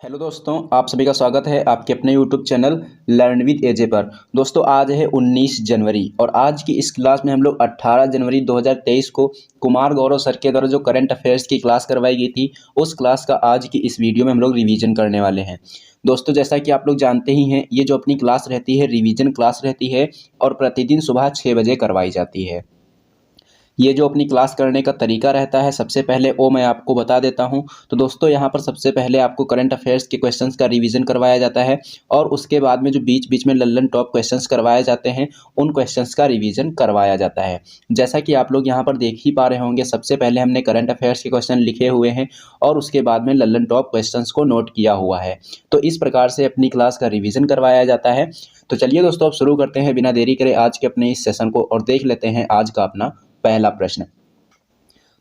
Hello दोस्तों, आप सभी का स्वागत है आपके अपने यूट्यूब चैनल लर्न विद एजे पर। दोस्तों आज है 19 जनवरी और आज की इस क्लास में हम लोग 18 जनवरी 2023 को कुमार गौरव सर के द्वारा जो करंट अफेयर्स की क्लास करवाई गई थी उस क्लास का आज की इस वीडियो में हम लोग रिवीजन करने वाले हैं। दोस्तों जैसा कि आप लोग जानते ही हैं, ये जो अपनी क्लास रहती है रिवीजन क्लास रहती है और प्रतिदिन सुबह 6 बजे करवाई जाती है। ये जो अपनी क्लास करने का तरीका रहता है, सबसे पहले वो मैं आपको बता देता हूँ। तो दोस्तों यहाँ पर सबसे पहले आपको करंट अफेयर्स के क्वेश्चंस का रिवीजन करवाया जाता है और उसके बाद में जो बीच बीच में लल्लन टॉप क्वेश्चंस करवाए जाते हैं उन क्वेश्चंस का रिवीजन करवाया जाता है। जैसा कि आप लोग यहाँ पर देख ही पा रहे होंगे, सबसे पहले हमने करंट अफेयर्स के क्वेश्चन लिखे हुए हैं और उसके बाद में लल्लन टॉप क्वेश्चन को नोट किया हुआ है। तो इस प्रकार से अपनी क्लास का रिविज़न करवाया जाता है। तो चलिए दोस्तों अब शुरू करते हैं बिना देरी करे आज के अपने इस सेशन को और देख लेते हैं आज का अपना पहला प्रश्न।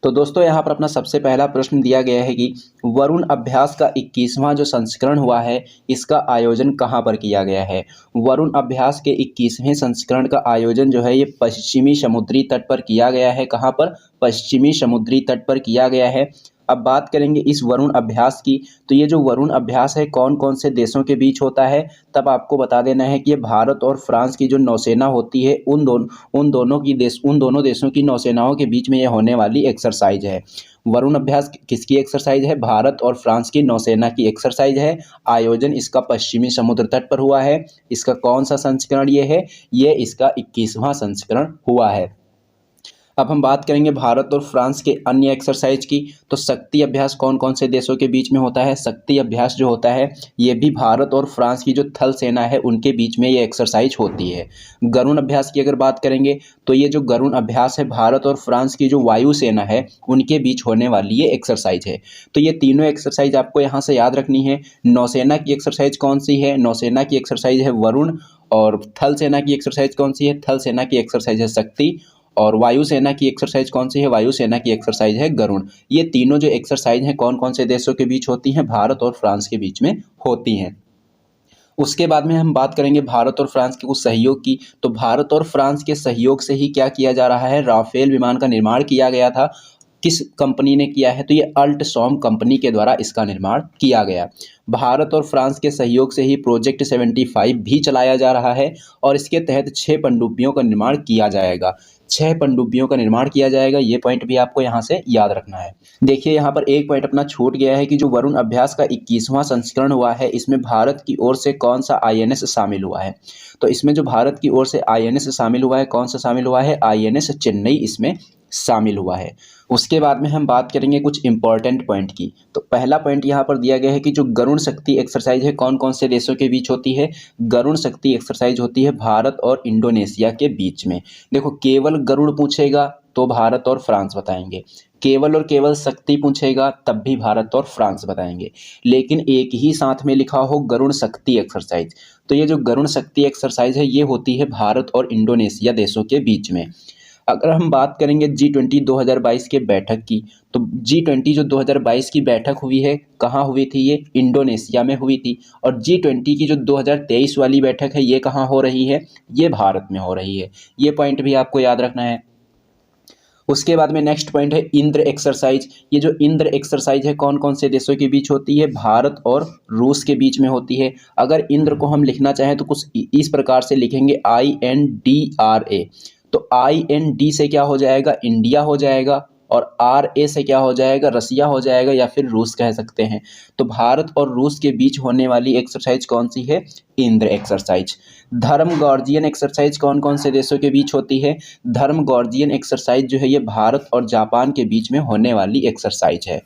तो दोस्तों यहाँ पर अपना सबसे पहला प्रश्न दिया गया है कि वरुण अभ्यास का 21वां जो संस्करण हुआ है इसका आयोजन कहाँ पर किया गया है। वरुण अभ्यास के 21वें संस्करण का आयोजन जो है ये पश्चिमी समुद्री तट पर किया गया है। कहाँ पर? पश्चिमी समुद्री तट पर किया गया है। अब बात करेंगे इस वरुण अभ्यास की, तो ये जो वरुण अभ्यास है कौन कौन से देशों के बीच होता है, तब आपको बता देना है कि ये भारत और फ्रांस की जो नौसेना होती है उन दोनों देशों की नौसेनाओं के बीच में ये होने वाली एक्सरसाइज है। वरुण अभ्यास किसकी एक्सरसाइज है? भारत और फ्रांस की नौसेना की एक्सरसाइज है। आयोजन इसका पश्चिमी समुद्र तट पर हुआ है। इसका कौन सा संस्करण ये है? ये इसका 21वां संस्करण हुआ है। अब हम बात करेंगे भारत और फ्रांस के अन्य एक्सरसाइज की। तो शक्ति अभ्यास कौन कौन से देशों के बीच में होता है? शक्ति अभ्यास जो होता है ये भी भारत और फ्रांस की जो थल सेना है उनके बीच में ये एक्सरसाइज होती है। गरुण अभ्यास की अगर बात करेंगे तो ये जो गरुण अभ्यास है भारत और फ्रांस की जो वायु सेना है उनके बीच होने वाली ये एक्सरसाइज है। तो ये तीनों एक्सरसाइज आपको यहाँ से याद रखनी है। नौसेना की एक्सरसाइज कौन सी है? नौसेना की एक्सरसाइज है वरुण। और थल सेना की एक्सरसाइज कौन सी है? थल सेना की एक्सरसाइज है शक्ति। और वायुसेना की एक्सरसाइज कौन सी है? वायुसेना की एक्सरसाइज है गरुण। ये तीनों जो एक्सरसाइज हैं कौन कौन से देशों के बीच होती हैं? भारत और फ्रांस के बीच में होती हैं। उसके बाद में हम बात करेंगे भारत और फ्रांस के कुछ सहयोग की। तो भारत और फ्रांस के सहयोग से ही क्या किया जा रहा है? राफेल विमान का निर्माण किया गया था। किस कंपनी ने किया है? तो ये अल्टसॉम कंपनी के द्वारा इसका निर्माण किया गया। भारत और फ्रांस के सहयोग से ही प्रोजेक्ट 75 भी चलाया जा रहा है और इसके तहत 6 पनडुब्बियों का निर्माण किया जाएगा। 6 पनडुब्बियों का निर्माण किया जाएगा, ये पॉइंट भी आपको यहाँ से याद रखना है। देखिए यहाँ पर एक पॉइंट अपना छूट गया है कि जो वरुण अभ्यास का 21वां संस्करण हुआ है इसमें भारत की ओर से कौन सा आईएनएस शामिल हुआ है। तो इसमें जो भारत की ओर से आईएनएस शामिल हुआ है, कौन सा शामिल हुआ है? आईएनएस चेन्नई इसमें शामिल हुआ है। उसके बाद में हम बात करेंगे कुछ इंपॉर्टेंट पॉइंट की। तो पहला पॉइंट यहाँ पर दिया गया है कि जो गरुण शक्ति एक्सरसाइज है कौन कौन से देशों के बीच होती है? गरुण शक्ति एक्सरसाइज होती है भारत और इंडोनेशिया के बीच में। देखो केवल गरुड़ पूछेगा तो भारत और फ्रांस बताएंगे, केवल और केवल शक्ति पूछेगा तब भी भारत और फ्रांस बताएंगे, लेकिन एक ही साथ में लिखा हो गरुण शक्ति एक्सरसाइज, तो ये जो गरुण शक्ति एक्सरसाइज है ये होती है भारत और इंडोनेशिया देशों के बीच में। अगर हम बात करेंगे G20 2022 के बैठक की, तो G20 जो 2022 की बैठक हुई है कहाँ हुई थी? ये इंडोनेशिया में हुई थी। और G20 की जो 2023 वाली बैठक है ये कहाँ हो रही है? ये भारत में हो रही है। ये पॉइंट भी आपको याद रखना है। उसके बाद में नेक्स्ट पॉइंट है इंद्र एक्सरसाइज। ये जो इंद्र एक्सरसाइज है कौन कौन से देशों के बीच होती है? भारत और रूस के बीच में होती है। अगर इंद्र को हम लिखना चाहें तो कुछ इस प्रकार से लिखेंगे INDRA। तो IND से क्या हो जाएगा? इंडिया हो जाएगा और RA से क्या हो जाएगा? रसिया हो जाएगा या फिर रूस कह सकते हैं। तो भारत और रूस के बीच होने वाली एक्सरसाइज कौन सी है? इंद्र एक्सरसाइज। धर्म गॉर्जियन एक्सरसाइज कौन कौन से देशों के बीच होती है? धर्म गॉर्जियन एक्सरसाइज जो है ये भारत और जापान के बीच में होने वाली एक्सरसाइज है।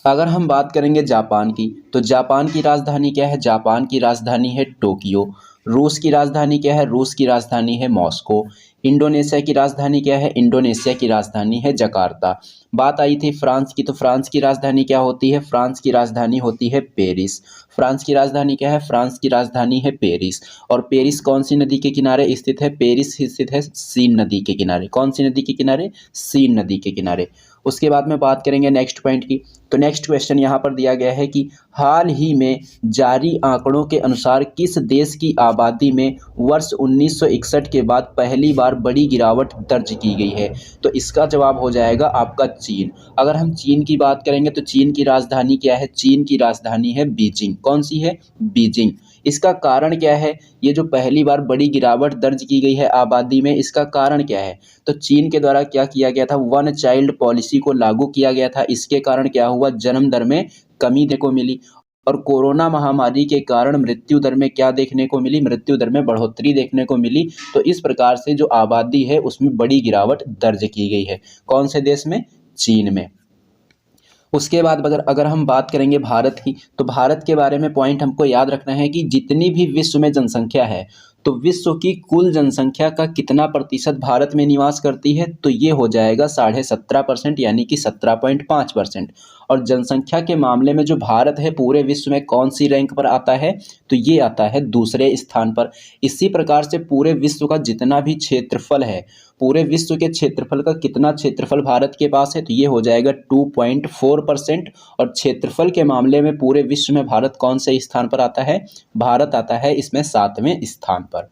अगर हम बात करेंगे जापान की, तो जापान की राजधानी क्या है? जापान की राजधानी है टोक्यो। रूस की राजधानी क्या है? रूस की राजधानी है मॉस्को। इंडोनेशिया की राजधानी क्या है? इंडोनेशिया की राजधानी है जकार्ता। बात आई थी फ्रांस की, तो फ्रांस की राजधानी क्या होती है? फ्रांस की राजधानी होती है पेरिस। फ्रांस की राजधानी क्या है? फ्रांस की राजधानी है पेरिस। और पेरिस कौन सी नदी के किनारे स्थित है? पेरिस स्थित है सीन नदी के किनारे। कौन सी नदी के किनारे? सीन नदी के किनारे। उसके बाद में बात करेंगे नेक्स्ट पॉइंट की। तो नेक्स्ट क्वेश्चन यहाँ पर दिया गया है कि हाल ही में जारी आंकड़ों के अनुसार किस देश की आबादी में वर्ष 1961 के बाद पहली बार बड़ी गिरावट दर्ज की गई है? तो इसका जवाब हो जाएगा आपका चीन। अगर हम चीन की बात करेंगे तो चीन की राजधानी क्या है? चीन की राजधानी है बीजिंग। कौन सी है? बीजिंग। इसका कारण क्या है? ये जो पहली बार बड़ी गिरावट दर्ज की गई है आबादी में, इसका कारण क्या है? तो चीन के द्वारा क्या किया गया था? वन चाइल्ड पॉलिसी को लागू किया गया था। इसके कारण क्या हुआ? जन्म दर में कमी देखने को मिली। और कोरोना महामारी के कारण मृत्यु दर में क्या देखने को मिली? मृत्यु दर में बढ़ोतरी देखने को मिली। तो इस प्रकार से जो आबादी है उसमें बड़ी गिरावट दर्ज की गई है। कौन से देश में? चीन में। उसके बाद अगर हम बात करेंगे भारत की, तो भारत के बारे में पॉइंट हमको याद रखना है कि जितनी भी विश्व में जनसंख्या है, तो विश्व की कुल जनसंख्या का कितना प्रतिशत भारत में निवास करती है? तो ये हो जाएगा 17.5%, यानी कि 17.5%। और जनसंख्या के मामले में जो भारत है पूरे विश्व में कौन सी रैंक पर आता है? तो ये आता है दूसरे स्थान पर। इसी प्रकार से पूरे विश्व का जितना भी क्षेत्रफल है, पूरे विश्व के क्षेत्रफल का कितना क्षेत्रफल भारत के पास है? तो ये हो जाएगा 2.4%। और क्षेत्रफल के मामले में पूरे विश्व में भारत कौन से स्थान पर आता है? भारत आता है इसमें 7वें स्थान पर।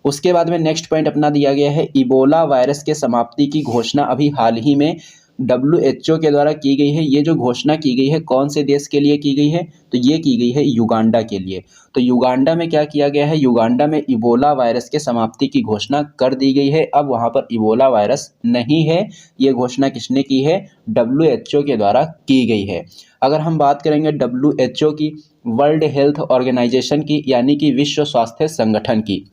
उसके बाद में नेक्स्ट पॉइंट अपना दिया गया है, इबोला वायरस के समाप्ति की घोषणा अभी हाल ही में WHO के द्वारा की गई है। ये जो घोषणा की गई है कौन से देश के लिए की गई है? तो ये की गई है युगांडा के लिए। तो युगांडा में क्या किया गया है? युगांडा में इबोला वायरस के समाप्ति की घोषणा कर दी गई है। अब वहाँ पर इबोला वायरस नहीं है। ये घोषणा किसने की है? WHO के द्वारा की गई है। अगर हम बात करेंगे WHO की, वर्ल्ड हेल्थ ऑर्गेनाइजेशन की, यानी कि विश्व स्वास्थ्य संगठन की,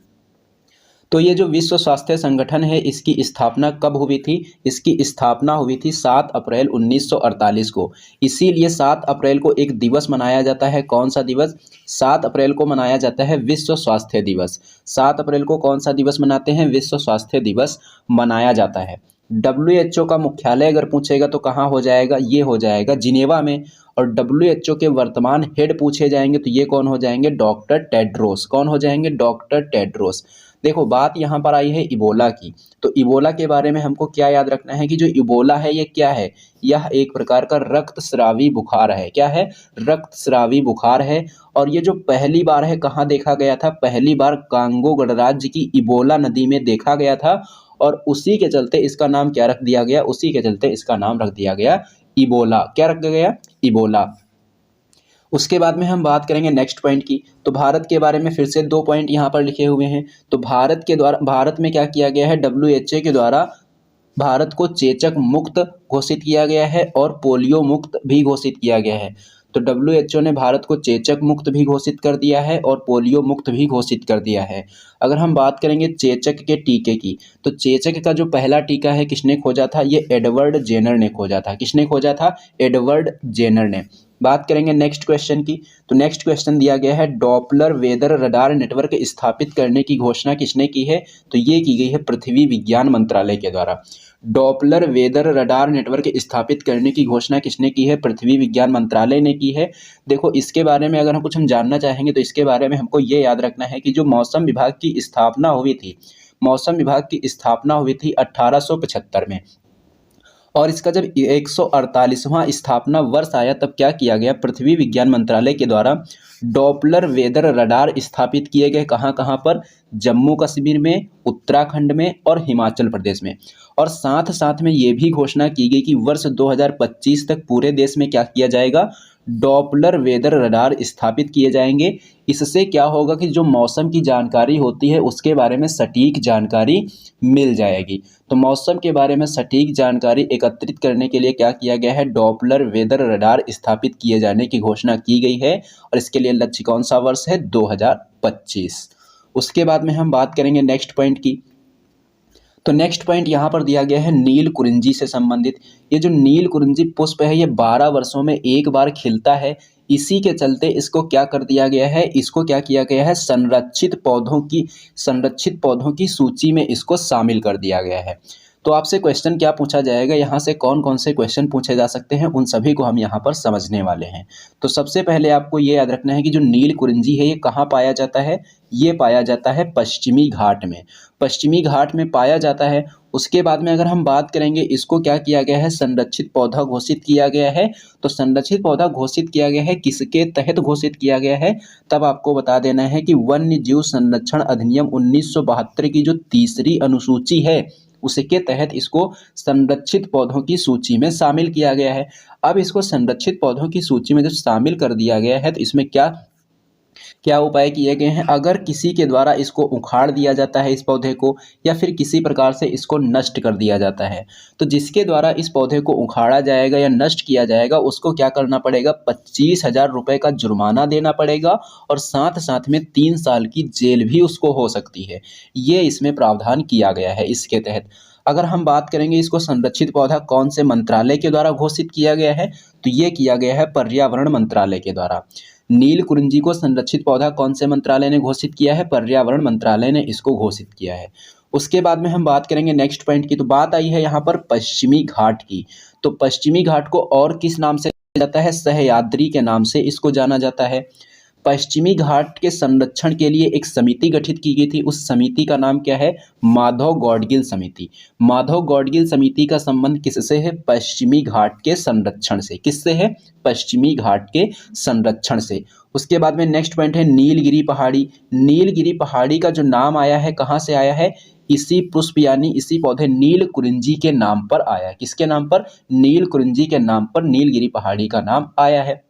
तो ये जो विश्व स्वास्थ्य संगठन है इसकी स्थापना कब हुई थी? इसकी स्थापना हुई थी 7 अप्रैल 1948 को। इसीलिए 7 अप्रैल को एक दिवस मनाया जाता है। कौन सा दिवस? 7 अप्रैल को मनाया जाता है विश्व स्वास्थ्य दिवस। 7 अप्रैल को कौन सा दिवस मनाते हैं? विश्व स्वास्थ्य दिवस मनाया जाता है। WHO का मुख्यालय अगर पूछेगा तो कहाँ हो जाएगा? ये हो जाएगा जिनेवा में। और WHO के वर्तमान हेड पूछे जाएंगे तो ये कौन हो जाएंगे? Doctor Tedros. कौन हो जाएंगे? Doctor Tedros. देखो बात यहाँ पर आई है इबोला की। तो इबोला के बारे में हमको क्या याद रखना है कि जो इबोला है ये क्या है? यह एक प्रकार का रक्तस्रावी बुखार है। क्या है? रक्तस्रावी बुखार है। और ये जो पहली बार है कहाँ देखा गया था? पहली बार कांगो गणराज्य की इबोला नदी में देखा गया था। और उसी के चलते इसका नाम क्या रख दिया गया? उसी के चलते इसका नाम रख दिया गया इबोला। क्या रख गया? इबोला। उसके बाद में हम बात करेंगे नेक्स्ट पॉइंट की। तो भारत के बारे में फिर से 2 पॉइंट यहाँ पर लिखे हुए हैं। तो भारत में क्या किया गया है? WHO के द्वारा भारत को चेचक मुक्त घोषित किया गया है और पोलियो मुक्त भी घोषित किया गया है। तो WHO ने भारत को चेचक मुक्त भी घोषित कर दिया है और पोलियो मुक्त भी घोषित कर दिया है। अगर हम बात करेंगे चेचक के टीके की, तो चेचक का जो पहला टीका है किसने खोजा था? ये एडवर्ड जेनर ने खोजा था। किसने खोजा था? एडवर्ड जेनर ने। बात करेंगे नेक्स्ट क्वेश्चन की। तो नेक्स्ट क्वेश्चन दिया गया है, डॉपलर वेदर रडार नेटवर्क स्थापित करने की घोषणा किसने की है? तो ये की गई है पृथ्वी विज्ञान मंत्रालय के द्वारा। डॉपलर वेदर रडार नेटवर्क स्थापित करने की घोषणा किसने की है? पृथ्वी विज्ञान मंत्रालय ने की है। देखो इसके बारे में अगर हम जानना चाहेंगे तो इसके बारे में हमको ये याद रखना है कि जो मौसम विभाग की स्थापना हुई थी, मौसम विभाग की स्थापना हुई थी 1875 में। और इसका जब 148वां स्थापना वर्ष आया तब क्या किया गया? पृथ्वी विज्ञान मंत्रालय के द्वारा डॉपलर वेदर रडार स्थापित किए गए। कहाँ कहाँ पर? जम्मू कश्मीर में, उत्तराखंड में और हिमाचल प्रदेश में। और साथ साथ में ये भी घोषणा की गई कि वर्ष 2025 तक पूरे देश में क्या किया जाएगा? डॉपलर वेदर रडार स्थापित किए जाएंगे। इससे क्या होगा कि जो मौसम की जानकारी होती है उसके बारे में सटीक जानकारी मिल जाएगी। तो मौसम के बारे में सटीक जानकारी एकत्रित करने के लिए क्या किया गया है? डॉपलर वेदर रडार स्थापित किए जाने की घोषणा की गई है। और इसके लिए लक्ष्य कौन सा वर्ष है? 2025। उसके बाद में हम बात करेंगे नेक्स्ट पॉइंट की। तो नेक्स्ट पॉइंट यहाँ पर दिया गया है नील कुरिंजी से संबंधित। ये जो नील कुरिंजी पुष्प है ये 12 वर्षों में एक बार खिलता है। इसी के चलते इसको क्या कर दिया गया है? इसको क्या किया गया है? संरक्षित पौधों की सूची में इसको शामिल कर दिया गया है। तो आपसे क्वेश्चन क्या पूछा जाएगा, यहाँ से कौन कौन से क्वेश्चन पूछे जा सकते हैं, उन सभी को हम यहाँ पर समझने वाले हैं। तो सबसे पहले आपको ये याद रखना है कि जो नील कुरिंजी है ये कहाँ पाया जाता है, ये पाया जाता है पश्चिमी घाट में, पश्चिमी घाट में पाया जाता है। उसके बाद में अगर हम बात करेंगे, इसको क्या किया गया है, संरक्षित पौधा घोषित किया गया है। तो संरक्षित पौधा घोषित किया गया है, किसके तहत घोषित किया गया है, तब आपको बता देना है कि वन्य जीव संरक्षण अधिनियम 1972 की जो तीसरी अनुसूची है उसके तहत इसको संरक्षित पौधों की सूची में शामिल किया गया है। अब इसको संरक्षित पौधों की सूची में जब शामिल कर दिया गया है तो इसमें क्या क्या उपाय किए गए हैं, अगर किसी के द्वारा इसको उखाड़ दिया जाता है इस पौधे को, या फिर किसी प्रकार से इसको नष्ट कर दिया जाता है, तो जिसके द्वारा इस पौधे को उखाड़ा जाएगा या नष्ट किया जाएगा उसको क्या करना पड़ेगा, 25,000 रुपये का जुर्माना देना पड़ेगा और साथ साथ में 3 साल की जेल भी उसको हो सकती है। ये इसमें प्रावधान किया गया है इसके तहत। अगर हम बात करेंगे इसको संरक्षित पौधा कौन से मंत्रालय के द्वारा घोषित किया गया है, तो ये किया गया है पर्यावरण मंत्रालय के द्वारा। नील कुरिंजी को संरक्षित पौधा कौन से मंत्रालय ने घोषित किया है, पर्यावरण मंत्रालय ने इसको घोषित किया है। उसके बाद में हम बात करेंगे नेक्स्ट पॉइंट की, तो बात आई है यहाँ पर पश्चिमी घाट की। तो पश्चिमी घाट को और किस नाम से जाना जाता है, सह्याद्री के नाम से इसको जाना जाता है। पश्चिमी घाट के संरक्षण के लिए एक समिति गठित की गई थी, उस समिति का नाम क्या है, माधव गॉडगिल समिति। माधव गॉडगिल समिति का संबंध किससे है, पश्चिमी घाट के संरक्षण से। किससे है, पश्चिमी घाट के संरक्षण से। उसके बाद में नेक्स्ट पॉइंट है नीलगिरी पहाड़ी। नीलगिरी पहाड़ी का जो नाम आया है कहाँ से आया है, इसी पुष्प यानी इसी पौधे नील कुरिंजी के नाम पर आया है। किसके नाम पर, नील कुरिंजी के नाम पर नीलगिरी पहाड़ी का नाम आया है।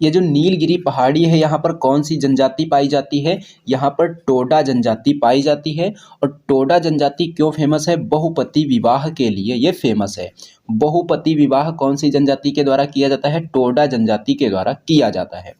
ये जो नीलगिरी पहाड़ी है यहाँ पर कौन सी जनजाति पाई जाती है, यहाँ पर टोडा जनजाति पाई जाती है। और टोडा जनजाति क्यों फेमस है, बहुपति विवाह के लिए ये फेमस है। बहुपति विवाह कौन सी जनजाति के द्वारा किया जाता है, टोडा जनजाति के द्वारा किया जाता है।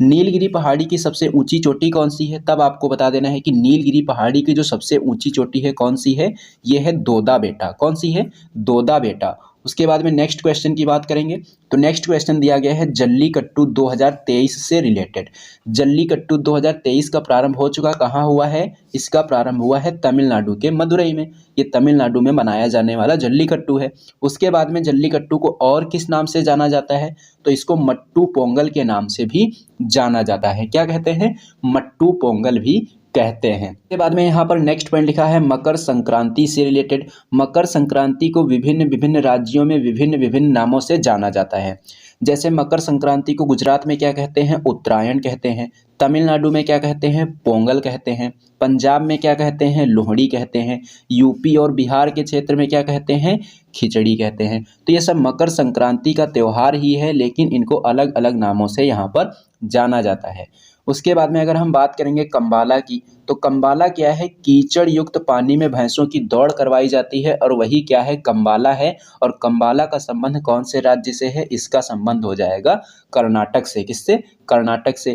नीलगिरी पहाड़ी की सबसे ऊंची चोटी कौन सी है, तब आपको बता देना है कि नीलगिरी पहाड़ी की जो सबसे ऊंची चोटी है कौन सी है, ये है दोदा बेटा। कौन सी है, दोदा बेटा। उसके बाद में नेक्स्ट क्वेश्चन की बात करेंगे, तो नेक्स्ट क्वेश्चन दिया गया है जल्लीकट्टू 2023 से रिलेटेड। जल्लीकट्टू 2023 का प्रारंभ हो चुका, कहाँ हुआ है, इसका प्रारंभ हुआ है तमिलनाडु के मदुरई में। ये तमिलनाडु में मनाया जाने वाला जल्लीकट्टू है। उसके बाद में जल्लीकट्टू को और किस नाम से जाना जाता है, तो इसको मट्टू पोंगल के नाम से भी जाना जाता है। क्या कहते हैं, मट्टू पोंगल भी कहते हैं। इसके बाद में यहाँ पर नेक्स्ट पॉइंट लिखा है मकर संक्रांति से रिलेटेड। मकर संक्रांति को विभिन्न विभिन्न राज्यों में विभिन्न विभिन्न नामों से जाना जाता है। जैसे मकर संक्रांति को गुजरात में क्या कहते हैं, उत्तरायण कहते हैं। तमिलनाडु में क्या कहते हैं, पोंगल कहते हैं। पंजाब में क्या कहते हैं, लोहड़ी कहते हैं। यूपी और बिहार के क्षेत्र में क्या कहते हैं, खिचड़ी कहते हैं। तो ये सब मकर संक्रांति का त्यौहार ही है, लेकिन इनको अलग अलग नामों से यहाँ पर जाना जाता है। उसके बाद में अगर हम बात करेंगे कंबाला की, तो कंबाला क्या है, कीचड़ युक्त पानी में भैंसों की दौड़ करवाई जाती है और वही क्या है, कंबाला है। और कंबाला का संबंध कौन से राज्य से है, इसका संबंध हो जाएगा कर्नाटक से। किससे, कर्नाटक से।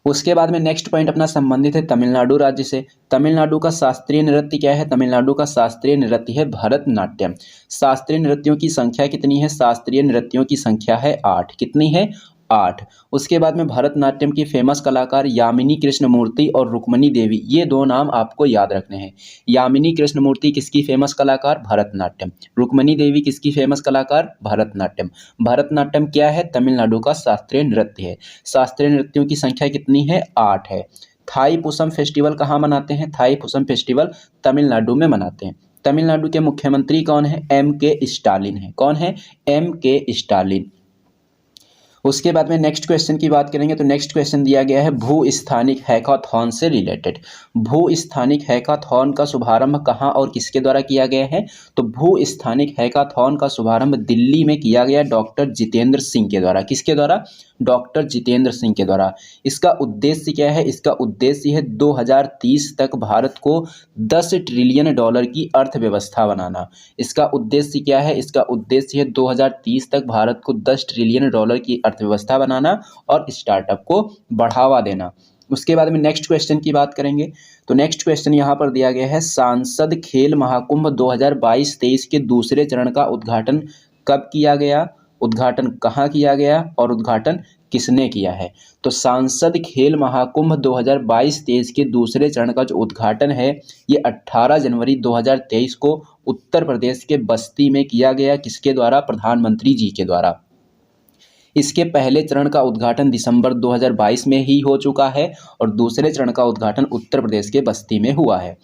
उसके बाद में नेक्स्ट पॉइंट अपना संबंधित है तमिलनाडु राज्य से। तमिलनाडु का शास्त्रीय नृत्य क्या है, तमिलनाडु का शास्त्रीय नृत्य है भरतनाट्यम। शास्त्रीय नृत्यों की संख्या कितनी है, शास्त्रीय नृत्यों की संख्या है 8। कितनी है, 8। उसके बाद में भरतनाट्यम की फेमस कलाकार यामिनी कृष्णमूर्ति और रुक्मणी देवी, ये दो नाम आपको याद रखने हैं। यामिनी कृष्णमूर्ति किसकी फेमस कलाकार, भरतनाट्यम। रुक्मणी देवी किसकी फेमस कलाकार, भरतनाट्यम। भरतनाट्यम क्या है, तमिलनाडु का शास्त्रीय नृत्य है। शास्त्रीय नृत्यों की संख्या कितनी है, 8 है। थाई पुसम फेस्टिवल कहाँ मनाते हैं, थाई पुसम फेस्टिवल तमिलनाडु में मनाते हैं। तमिलनाडु के मुख्यमंत्री कौन है, M.K. स्टालिन है। कौन है, M.K. स्टालिन। उसके बाद में नेक्स्ट क्वेश्चन की बात करेंगे, तो नेक्स्ट क्वेश्चन दिया गया है भू स्थानिक हैकाथॉन से रिलेटेड। भू स्थानिक हैकाथॉन का शुभारंभ कहाँ और किसके द्वारा किया गया है, तो भू स्थानिक हैकाथॉन का शुभारंभ दिल्ली में किया गया डॉक्टर जितेंद्र सिंह के द्वारा। किसके द्वारा, डॉक्टर जितेंद्र सिंह के द्वारा। इसका उद्देश्य क्या है, इसका उद्देश्य है 2030 तक भारत को 10 ट्रिलियन डॉलर की अर्थव्यवस्था बनाना। इसका उद्देश्य क्या है, इसका उद्देश्य है 2030 तक भारत को 10 ट्रिलियन डॉलर की अर्थव्यवस्था बनाना और स्टार्टअप को बढ़ावा देना। उसके बाद में नेक्स्ट क्वेश्चन की बात करेंगे, तो नेक्स्ट क्वेश्चन यहाँ पर दिया गया है सांसद खेल महाकुंभ 2022-23 के दूसरे चरण का उद्घाटन कब किया गया उद्घाटन कहाँ किया गया और उद्घाटन किसने किया है? तो सांसद खेल महाकुंभ 2022-23 के दूसरे चरण का जो उद्घाटन है ये 18 जनवरी 2023 को उत्तर प्रदेश के बस्ती में किया गया। किसके द्वारा? प्रधानमंत्री जी के द्वारा। इसके पहले चरण का उद्घाटन दिसंबर 2022 में ही हो चुका है और दूसरे चरण का उद्घाटन उत्तर प्रदेश के बस्ती में हुआ है।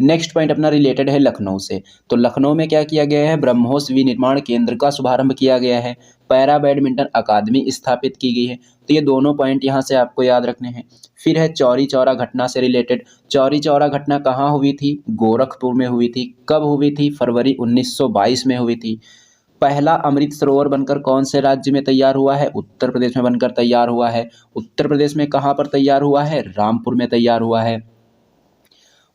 नेक्स्ट पॉइंट अपना रिलेटेड है लखनऊ से। तो लखनऊ में क्या किया गया है? ब्रह्मोस विनिर्माण केंद्र का शुभारंभ किया गया है। पैरा बैडमिंटन अकादमी स्थापित की गई है। तो ये दोनों पॉइंट यहाँ से आपको याद रखने हैं। फिर है चौरी चौरा घटना से रिलेटेड। चौरी चौरा घटना कहाँ हुई थी? गोरखपुर में हुई थी। कब हुई थी? फरवरी 1922 में हुई थी। पहला अमृत सरोवर बनकर कौन से राज्य में तैयार हुआ है? उत्तर प्रदेश में बनकर तैयार हुआ है। उत्तर प्रदेश में कहाँ पर तैयार हुआ है? रामपुर में तैयार हुआ है।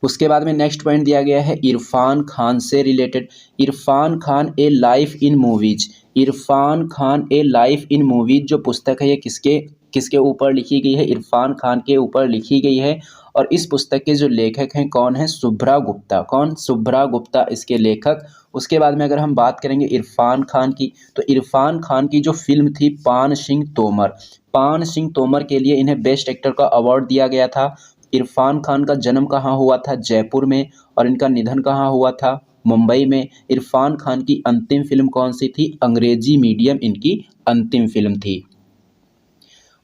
उसके बाद में नेक्स्ट पॉइंट दिया गया है इरफान खान से related. Irfan Khan A life in movies. Irfan Khan A life in movies जो पुस्तक है ये किसके किसके ऊपर लिखी गई है? इरफान खान के ऊपर लिखी गई है। और इस पुस्तक के जो लेखक हैं कौन है? शुभ्रा गुप्ता। कौन? शुभ्रा गुप्ता इसके लेखक। उसके बाद में अगर हम बात करेंगे इरफान खान की, तो इरफान खान की जो फिल्म थी पान सिंह तोमर, पान सिंह तोमर के लिए इन्हें बेस्ट एक्टर का अवार्ड दिया गया था। इरफान खान का जन्म कहाँ हुआ था? जयपुर में। और इनका निधन कहाँ हुआ था? मुंबई में। इरफान खान की अंतिम फिल्म कौन सी थी? अंग्रेजी मीडियम इनकी अंतिम फिल्म थी।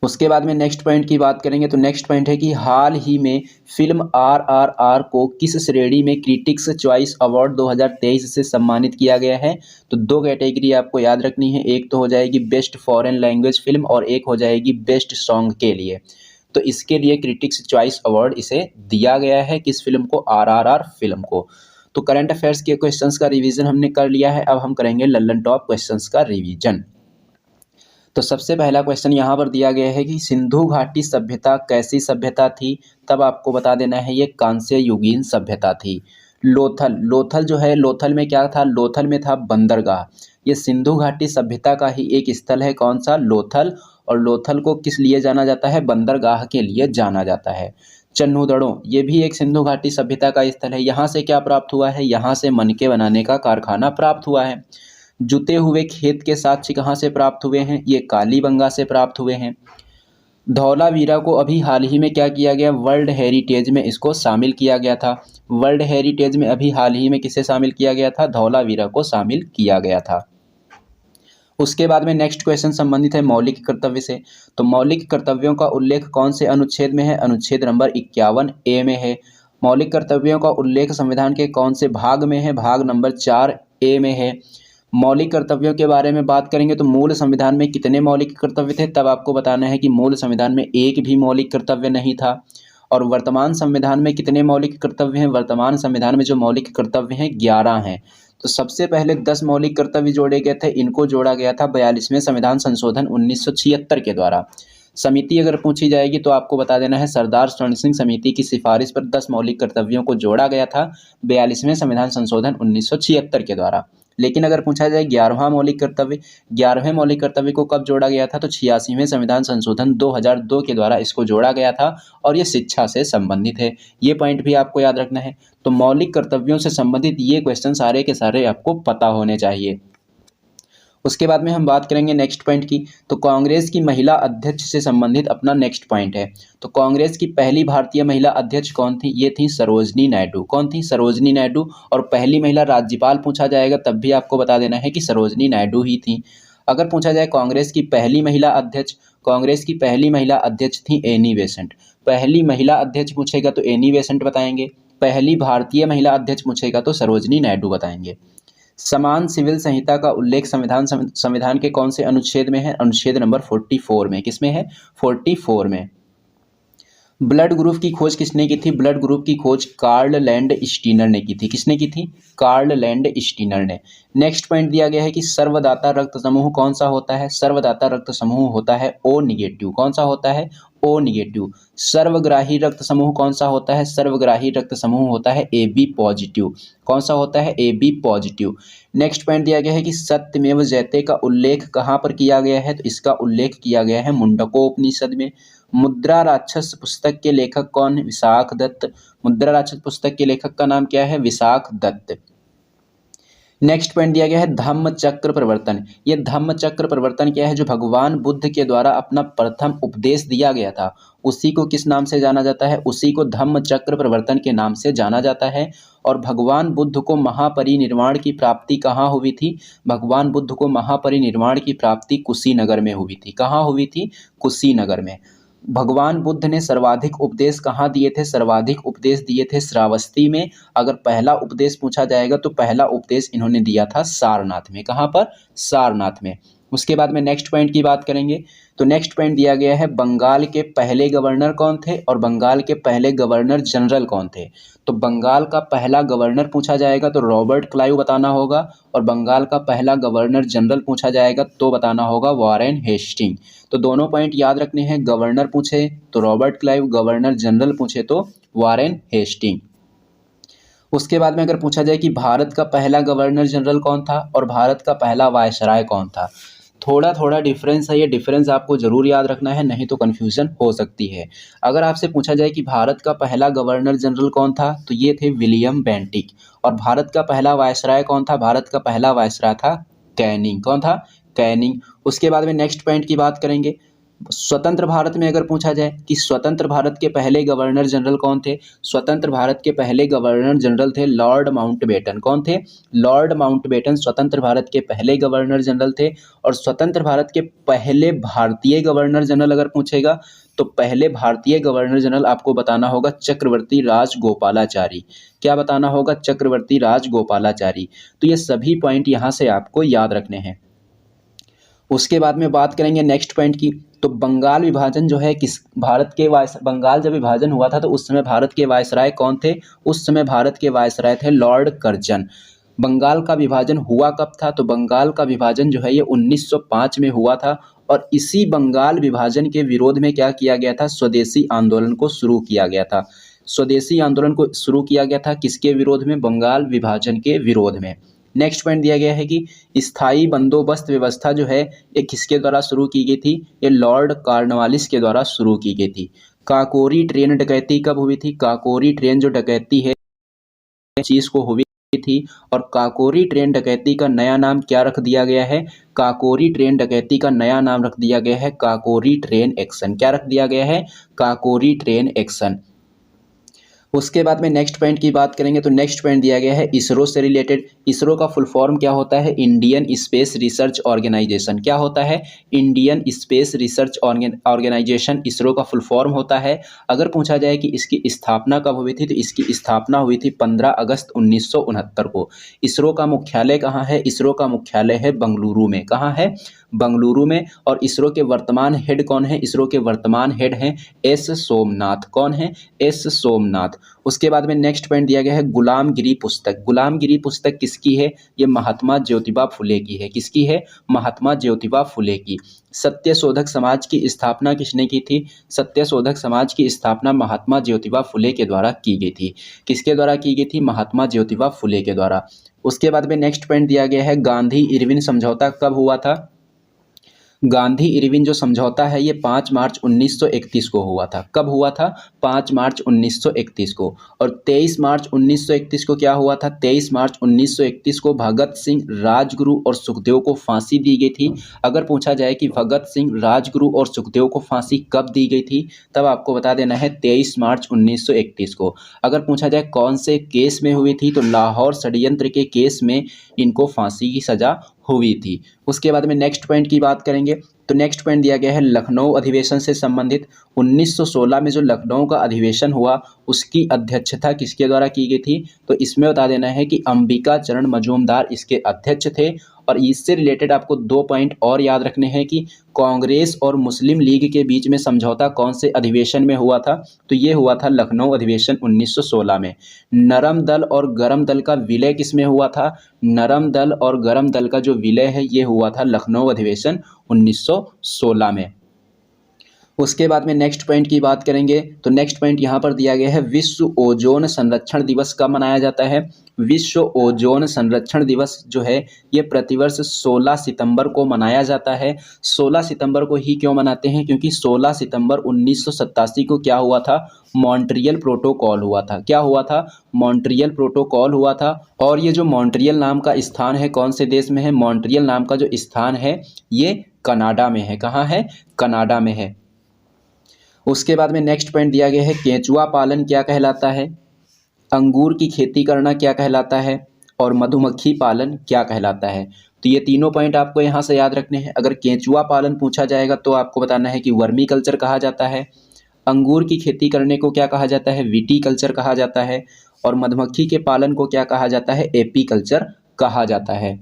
उसके बाद में नेक्स्ट पॉइंट की बात करेंगे तो नेक्स्ट पॉइंट है कि हाल ही में फिल्म RRR को किस श्रेणी में क्रिटिक्स चॉइस अवार्ड 2023 से सम्मानित किया गया है? तो दो कैटेगरी आपको याद रखनी है। एक तो हो जाएगी बेस्ट फॉरेन लैंग्वेज फिल्म और एक हो जाएगी बेस्ट सॉन्ग के लिए। तो इसके लिए क्रिटिक्स चॉइस अवार्ड इसे दिया गया है। किस फिल्म को? RRR फिल्म को। तो करंट अफेयर्स के क्वेश्चंस का रिवीजन हमने कर लिया है। अब हम करेंगे लल्लन टॉप क्वेश्चंस का रिवीजन। तो सबसे पहला क्वेश्चन यहाँ पर दिया गया है कि सिंधु घाटी सभ्यता कैसी सभ्यता थी? तब आपको बता देना है ये कांस्य युगीन सभ्यता थी। लोथल, लोथल जो है, लोथल में क्या था? लोथल में था बंदरगाह। ये सिंधु घाटी सभ्यता का ही एक स्थल है। कौन सा? लोथल। और लोथल को किस लिए जाना जाता है? बंदरगाह के लिए जाना जाता है। चन्हुदड़ों, ये भी एक सिंधु घाटी सभ्यता का स्थल है। यहाँ से क्या प्राप्त हुआ है? यहाँ से मनके बनाने का कारखाना प्राप्त हुआ है। जुते हुए खेत के साक्ष्य कहाँ से प्राप्त हुए हैं? ये कालीबंगा से प्राप्त हुए हैं। धौलावीरा को अभी हाल ही में क्या किया गया? वर्ल्ड हेरिटेज में इसको शामिल किया गया था। वर्ल्ड हेरिटेज में अभी हाल ही में किसे शामिल किया गया था? धौलावीरा को शामिल किया गया था। उसके बाद में नेक्स्ट क्वेश्चन संबंधित है मौलिक कर्तव्य से। तो मौलिक कर्तव्यों का उल्लेख कौन से अनुच्छेद में है? अनुच्छेद नंबर 51A में है। मौलिक कर्तव्यों का उल्लेख संविधान के कौन से भाग में है? भाग नंबर 4A में है। मौलिक कर्तव्यों के बारे में बात करेंगे तो मूल संविधान में कितने मौलिक कर्तव्य थे? तब आपको बताना है कि मूल संविधान में एक भी मौलिक कर्तव्य नहीं था। और वर्तमान संविधान में कितने मौलिक कर्तव्य हैं? वर्तमान संविधान में जो मौलिक कर्तव्य हैं 11 हैं। तो सबसे पहले 10 मौलिक कर्तव्य जोड़े गए थे। इनको जोड़ा गया था 42वें संविधान संशोधन 1976 के द्वारा। समिति अगर पूछी जाएगी तो आपको बता देना है सरदार स्वर्ण सिंह समिति की सिफारिश पर 10 मौलिक कर्तव्यों को जोड़ा गया था 42वें संविधान संशोधन 1976 के द्वारा। लेकिन अगर पूछा जाए 11वां मौलिक कर्तव्य, 11वें मौलिक कर्तव्य को कब जोड़ा गया था? तो 86वें संविधान संशोधन 2002 के द्वारा इसको जोड़ा गया था और ये शिक्षा से संबंधित है। ये पॉइंट भी आपको याद रखना है। तो मौलिक कर्तव्यों से संबंधित ये क्वेश्चन सारे के सारे आपको पता होने चाहिए। उसके बाद में हम बात करेंगे नेक्स्ट पॉइंट की। तो कांग्रेस की महिला अध्यक्ष से संबंधित अपना नेक्स्ट पॉइंट है। तो कांग्रेस की पहली भारतीय महिला अध्यक्ष कौन थी? ये थी सरोजनी नायडू। कौन थी? सरोजनी नायडू। और पहली महिला राज्यपाल पूछा जाएगा तब भी आपको बता देना है कि सरोजनी नायडू ही थी। अगर पूछा जाए कांग्रेस की पहली महिला अध्यक्ष, कांग्रेस की पहली महिला अध्यक्ष थी एनी बेसेंट। पहली महिला अध्यक्ष पूछेगा तो एनी बेसेंट बताएंगे। पहली भारतीय महिला अध्यक्ष पूछेगा तो सरोजनी नायडू बताएंगे। समान सिविल संहिता का उल्लेख संविधान के कौन से अनुच्छेद में है? अनुच्छेद नंबर 44 में। किसमें है? 44 में। ब्लड ग्रुप की खोज किसने की थी? ब्लड ग्रुप की खोज कार्ल लैंड स्टीनर ने की थी। किसने की थी? कार्ल लैंड स्टीनर ने। नेक्स्ट पॉइंट दिया गया है कि सर्वदाता रक्त समूह कौन सा होता है? सर्वदाता रक्त समूह होता है O निगेटिव। कौन सा होता है? O negative. सर्वग्राही रक्त समूह कौन सा होता है? सर्वग्राही रक्त समूह होता है AB पॉजिटिव। कौन सा होता है? AB positive. नेक्स्ट पॉइंट दिया गया है कि सत्यमेव जयते का उल्लेख कहाँ पर किया गया है? तो इसका उल्लेख किया गया है मुंडकोपनिषद में। मुद्रा राक्षस पुस्तक के लेखक कौन है? विशाख दत्त। मुद्रा राक्षस पुस्तक के लेखक का नाम क्या है? विशाख दत्त। नेक्स्ट पॉइंट दिया गया है धम्म चक्र प्रवर्तन। ये धम्म चक्र प्रवर्तन क्या है? जो भगवान बुद्ध के द्वारा अपना प्रथम उपदेश दिया गया था, उसी को किस नाम से जाना जाता है? उसी को धम्म चक्र प्रवर्तन के नाम से जाना जाता है। और भगवान बुद्ध को महापरिनिर्वाण की प्राप्ति कहाँ हुई थी? भगवान बुद्ध को महापरिनिर्वाण की प्राप्ति कुशीनगर में हुई थी। कहाँ हुई थी? कुशीनगर में। भगवान बुद्ध ने सर्वाधिक उपदेश कहाँ दिए थे? सर्वाधिक उपदेश दिए थे श्रावस्ती में। अगर पहला उपदेश पूछा जाएगा तो पहला उपदेश इन्होंने दिया था सारनाथ में। कहाँ पर? सारनाथ में। उसके बाद में नेक्स्ट पॉइंट की बात करेंगे तो नेक्स्ट पॉइंट दिया गया है बंगाल के पहले गवर्नर कौन थे और बंगाल के पहले गवर्नर जनरल कौन थे। तो बंगाल का पहला गवर्नर पूछा जाएगा तो रॉबर्ट क्लाइव बताना होगा, और बंगाल का पहला गवर्नर जनरल पूछा जाएगा तो बताना होगा वॉरेन हेस्टिंग। तो दोनों पॉइंट याद रखने हैं, गवर्नर पूछे तो रॉबर्ट क्लाइव, गवर्नर जनरल पूछे तो वॉरेन हेस्टिंग। उसके बाद में अगर पूछा जाए कि भारत का पहला गवर्नर जनरल कौन था और भारत का पहला वायसराय कौन था, थोड़ा थोड़ा डिफरेंस है, ये डिफरेंस आपको ज़रूर याद रखना है, नहीं तो कन्फ्यूज़न हो सकती है। अगर आपसे पूछा जाए कि भारत का पहला गवर्नर जनरल कौन था तो ये थे विलियम बेंटिक, और भारत का पहला वायसराय कौन था? भारत का पहला वायसराय था कैनिंग। कौन था? कैनिंग। उसके बाद में नेक्स्ट पॉइंट की बात करेंगे, स्वतंत्र भारत में अगर पूछा जाए कि स्वतंत्र भारत के पहले गवर्नर जनरल कौन थे? स्वतंत्र भारत के पहले गवर्नर जनरल थे लॉर्ड माउंटबेटन। कौन थे? लॉर्ड माउंटबेटन स्वतंत्र भारत के पहले गवर्नर जनरल थे। और स्वतंत्र भारत के पहले भारतीय गवर्नर जनरल अगर पूछेगा तो पहले भारतीय गवर्नर जनरल आपको बताना होगा चक्रवर्ती राजगोपालाचारी। क्या बताना होगा? चक्रवर्ती राजगोपालाचारी। तो ये सभी पॉइंट यहाँ से आपको याद रखने हैं। उसके बाद में बात करेंगे नेक्स्ट पॉइंट की, तो बंगाल विभाजन जो है किस भारत के बंगाल जब विभाजन हुआ था तो उस समय भारत के वायसराय कौन थे? उस समय भारत के वायसराय थे लॉर्ड कर्जन। बंगाल का विभाजन हुआ कब था? तो बंगाल का विभाजन जो है ये 1905 में हुआ था, और इसी बंगाल विभाजन के विरोध में क्या किया गया था? स्वदेशी आंदोलन को शुरू किया गया था। स्वदेशी आंदोलन को शुरू किया गया था किसके विरोध में? बंगाल विभाजन के विरोध में। नेक्स्ट पॉइंट दिया गया है कि स्थायी बंदोबस्त व्यवस्था जो है ये किसके द्वारा शुरू की गई थी? ये लॉर्ड कॉर्नवालिस के द्वारा शुरू की गई थी। काकोरी ट्रेन डकैती कब हुई थी? काकोरी ट्रेन जो डकैती है चीज को हुई थी, और काकोरी ट्रेन डकैती का नया नाम क्या रख दिया गया है? काकोरी ट्रेन डकैती का नया नाम रख दिया गया है काकोरी ट्रेन एक्शन। क्या रख दिया गया है? Kakori train action. उसके बाद में नेक्स्ट पॉइंट की बात करेंगे तो नेक्स्ट पॉइंट दिया गया है इसरो से रिलेटेड। इसरो का फुल फॉर्म क्या होता है? Indian Space Research Organisation. क्या होता है? Indian Space Research Organisation ISRO का फुल फॉर्म होता है। अगर पूछा जाए कि इसकी स्थापना कब हुई थी तो इसकी स्थापना हुई थी 15 अगस्त 1969 को। इसरो का मुख्यालय कहाँ है? इसरो का मुख्यालय है बंगलुरु में। कहाँ है? बंगलुरु में। और इसरो के वर्तमान हेड कौन है? इसरो के वर्तमान हेड हैं एस सोमनाथ। कौन है? एस सोमनाथ। उसके बाद में नेक्स्ट पॉइंट दिया गया है गुलामगिरी पुस्तक। गुलामगिरी पुस्तक किसकी है? ये महात्मा ज्योतिबा फुले की है। किसकी है? महात्मा ज्योतिबा फुले की। सत्यशोधक समाज की स्थापना किसने की थी? सत्यशोधक समाज की स्थापना महात्मा ज्योतिबा फुले के द्वारा की गई थी। किसके द्वारा की गई थी? महात्मा ज्योतिबा फुले के द्वारा। उसके बाद में नेक्स्ट पॉइंट दिया गया है गांधी इरविन समझौता कब हुआ था? गांधी इरविन जो समझौता है ये 5 मार्च 1931 को हुआ था। कब हुआ था? 5 मार्च 1931 को। और 23 मार्च 1931 को क्या हुआ था? 23 मार्च 1931 को भगत सिंह, राजगुरु और सुखदेव को फांसी दी गई थी। अगर पूछा जाए कि भगत सिंह, राजगुरु और सुखदेव को फांसी कब दी गई थी, तब आपको बता देना है 23 मार्च 1931 को। अगर पूछा जाए कौन से केस में हुई थी, तो लाहौर षड्यंत्र के केस में इनको फांसी की सजा हुई थी। उसके बाद में नेक्स्ट पॉइंट की बात करेंगे तो नेक्स्ट पॉइंट दिया गया है लखनऊ अधिवेशन से संबंधित। 1916 में जो लखनऊ का अधिवेशन हुआ उसकी अध्यक्षता किसके द्वारा की गई थी? तो इसमें बता देना है कि अंबिका चरण मजूमदार इसके अध्यक्ष थे। और इससे रिलेटेड आपको 2 पॉइंट और याद रखने हैं कि कांग्रेस और मुस्लिम लीग के बीच में समझौता कौन से अधिवेशन में हुआ था? तो ये हुआ था लखनऊ अधिवेशन 1916 में। नरम दल और गरम दल का विलय किस में हुआ था? नरम दल और गरम दल का जो विलय है ये हुआ था लखनऊ अधिवेशन 1916 में। उसके बाद में नेक्स्ट पॉइंट की बात करेंगे तो नेक्स्ट पॉइंट यहाँ पर दिया गया है, विश्व ओजोन संरक्षण दिवस कब मनाया जाता है। विश्व ओजोन संरक्षण दिवस जो है ये प्रतिवर्ष 16 सितंबर को मनाया जाता है। 16 सितंबर को ही क्यों मनाते हैं, क्योंकि 16 सितंबर 1987 को क्या हुआ था, मॉन्ट्रियल प्रोटोकॉल हुआ था। क्या हुआ था, मॉन्ट्रियल प्रोटोकॉल हुआ था। और ये जो मॉन्ट्रियल नाम का स्थान है कौन से देश में है, मॉन्ट्रियल नाम का जो स्थान है ये कनाडा में है। कहाँ है, कनाडा में है। उसके बाद में नेक्स्ट पॉइंट दिया गया है, केंचुआ पालन क्या कहलाता है, अंगूर की खेती करना क्या कहलाता है, और मधुमक्खी पालन क्या कहलाता है। तो ये तीनों पॉइंट आपको यहाँ से याद रखने हैं। अगर केंचुआ पालन पूछा जाएगा तो आपको बताना है कि वर्मी कल्चर कहा जाता है, अंगूर की खेती करने को क्या कहा जाता है, विटी कल्चर कहा जाता है, और मधुमक्खी के पालन को क्या कहा जाता है, एपी कल्चर कहा जाता है।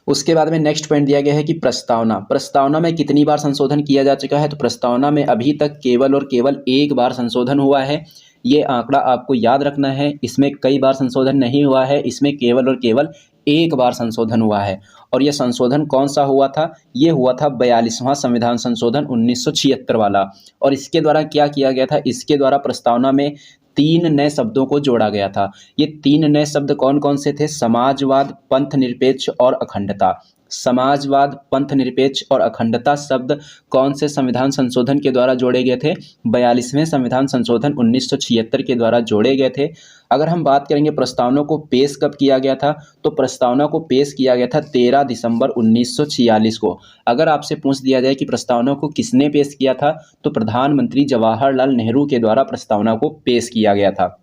उसके बाद में नेक्स्ट पॉइंट दिया गया है कि प्रस्तावना, प्रस्तावना में कितनी बार संशोधन किया जा चुका है। तो प्रस्तावना में अभी तक केवल और केवल एक बार संशोधन हुआ है। ये आंकड़ा आपको याद रखना है, इसमें कई बार संशोधन नहीं हुआ है, इसमें केवल और केवल एक बार संशोधन हुआ है। और यह संशोधन कौन सा हुआ था, ये हुआ था 42वां संविधान संशोधन 1976 वाला। और इसके द्वारा क्या किया गया था, इसके द्वारा प्रस्तावना में 3 नए शब्दों को जोड़ा गया था। ये 3 नए शब्द कौन कौन से थे, समाजवाद, पंथ निरपेक्ष और अखंडता। समाजवाद, पंथ निरपेक्ष और अखंडता शब्द कौन से संविधान संशोधन के द्वारा जोड़े गए थे, 42वें संविधान संशोधन 1976 के द्वारा जोड़े गए थे। अगर हम बात करेंगे प्रस्तावना को पेश कब किया गया था, तो प्रस्तावना को पेश किया गया था 13 दिसंबर 1946 को। अगर आपसे पूछ दिया जाए कि प्रस्तावना को किसने पेश किया था, तो प्रधानमंत्री जवाहरलाल नेहरू के द्वारा प्रस्तावना को पेश किया गया था।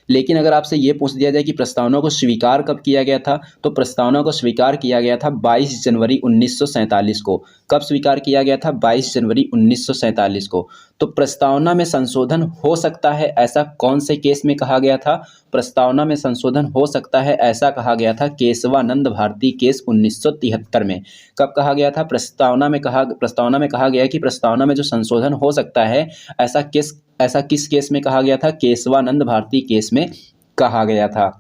लेकिन अगर आपसे ये पूछ दिया जाए कि प्रस्तावना को स्वीकार कब किया गया था, तो प्रस्तावना को स्वीकार किया गया था 22 जनवरी 1947 को। कब स्वीकार किया गया था, 22 जनवरी 1947 को। तो प्रस्तावना में संशोधन हो सकता है ऐसा कौन से केस में कहा गया था, प्रस्तावना में संशोधन हो सकता है ऐसा कहा गया था केशवानंद भारती केस 1973 में। कब कहा गया था, प्रस्तावना में कहा गया कि प्रस्तावना में जो संशोधन हो सकता है ऐसा किस केस में कहा गया था, केशवानंद भारती केस में कहा गया था।